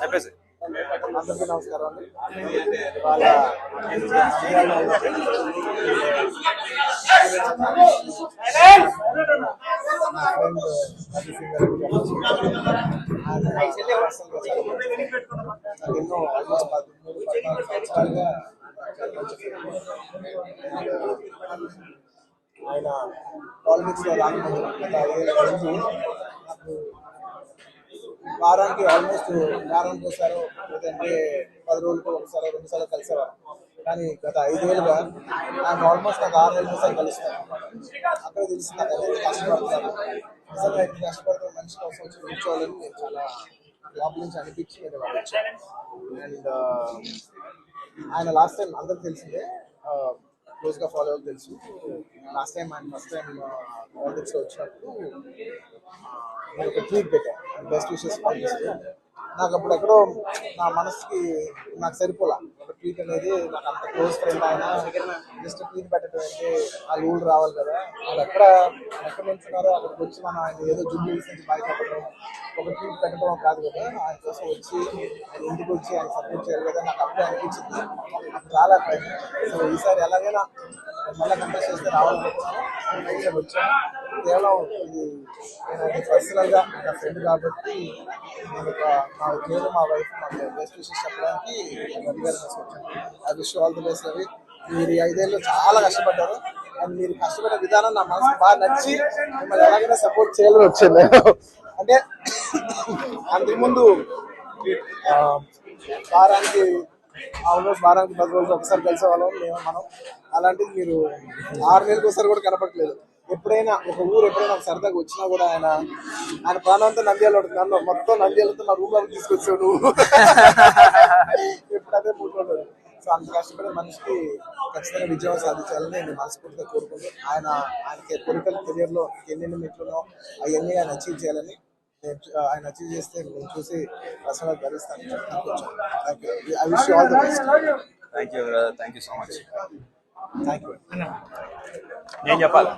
చెప్పేసి అందరికీ నమస్కారం అండి. వాళ్ళ ఎన్నో ఆల్మోస్ట్ 13-14 సంవత్సరాలుగా ఆయన పాలిటిక్స్ లో రాకముందు నాకు వారానికి ఆల్మోస్ట్ వారానికి ఒకసారి లేదంటే 10 రోజులకు ఒకసారి 2 సార్లు కలిసేవారు. కానీ గత 5 ఏళ్ళుగా నాకు ఆల్మోస్ట్ నాకు 6 నెలలకు ఒకసారి కలుస్తాను. అక్కడ తెలిసి నాకు ఎంత కష్టపడతాను, నిజంగా ఎంత కష్టపడతాను మనిషి కోసం వచ్చి కూర్చోవాలని నేను చాలా లోపల నుంచి అనిపించి నేను వాళ్ళు వచ్చాను. అండ్ ఆయన లాస్ట్ టైం అందరికి తెలిసిందే, క్లోజ్గా ఫాలో అవ్వడం తెలుసు. లాస్ట్ టైం ఆయన ఫస్ట్ టైం పాలిటిక్స్లో వచ్చినప్పుడు నేను ఒక ట్వీట్ పెట్టాను, బెస్ట్ విషెస్ పంపిస్తూ. నాకు అప్పుడు ఎక్కడో నా మనసుకి నాకు సరిపోలా. ఒక ట్వీట్ అనేది నాకు అంత క్లోజ్ ఫ్రెండ్ ఆయన జస్ట్ ట్వీట్ పెట్టడం అంటే ఆ ఊళ్ళు రావాలి కదా, వాళ్ళు ఎక్కడ నిల్చున్నారో అక్కడికి వచ్చి మనం ఆయన ఏదో జుబ్లీ నుంచి బయటపడడం ఒక ట్వీట్ పెట్టడం కాదు కదా, ఆయన కోసం వచ్చి ఆయన ఇంటికి వచ్చి ఆయన సపోర్ట్ చేయాలి కదా, నాకు అప్పుడే అనిపించింది. నాకు చాలా టైం. సో ఈసారి ఎలాగైనా మళ్ళీ కంటెస్ట్ చేస్తే రావాలనుకుంటున్నాను, వచ్చాను. కేవలం ఇది నేను పర్సనల్గా నా ఫ్రెండ్ కాబట్టి నేను నేను మా వైఫ్ మాకు బెస్ట్ విషెస్ చెప్పడానికి వచ్చాను. I wish all the best Ravi. మీరు 5 ఏళ్ళు చాలా కష్టపడ్డారు అండ్ మీరు కష్టపడే విధానం నా మనసు బాగా నచ్చి మిమ్మల్ని ఎలాగైనా సపోర్ట్ చేయాలని వచ్చాను నేను. అంటే అంతకుముందు వారానికి ఆల్మోస్ట్ 10 రోజులు ఒకసారి కలిసే వాళ్ళం మనం. అలాంటిది మీరు 6 నెలలకు ఒకసారి కూడా కనపడలేదు. ఎప్పుడైనా ఒక ఊరు ఎప్పుడైనా ఒక సరదాగా వచ్చినా కూడా ఆయన ప్రాణంతో నంద్యాల నన్ను మొత్తం నంద్యాలతో నా రూమ్ లోకి తీసుకొచ్చావు నువ్వు. ఎప్పుడు అదే మూడు. సో అంత కష్టపడే మనిషికి ఖచ్చితంగా విజయం సాధించాలని నేను మనస్ఫూర్తిగా కోరుకుంటూ ఆయనకి పొలిటికల్ కెరియర్లో ఎన్నెన్ని మెట్లునో అవన్నీ ఆయన అచీవ్ చేయాలని ఆయన అచీవ్ చేస్తే నేను చూసి పర్సనల్గా భరిస్తాను. I wish you all the best. Thank you so much. Thank you. నేను చెప్పాలి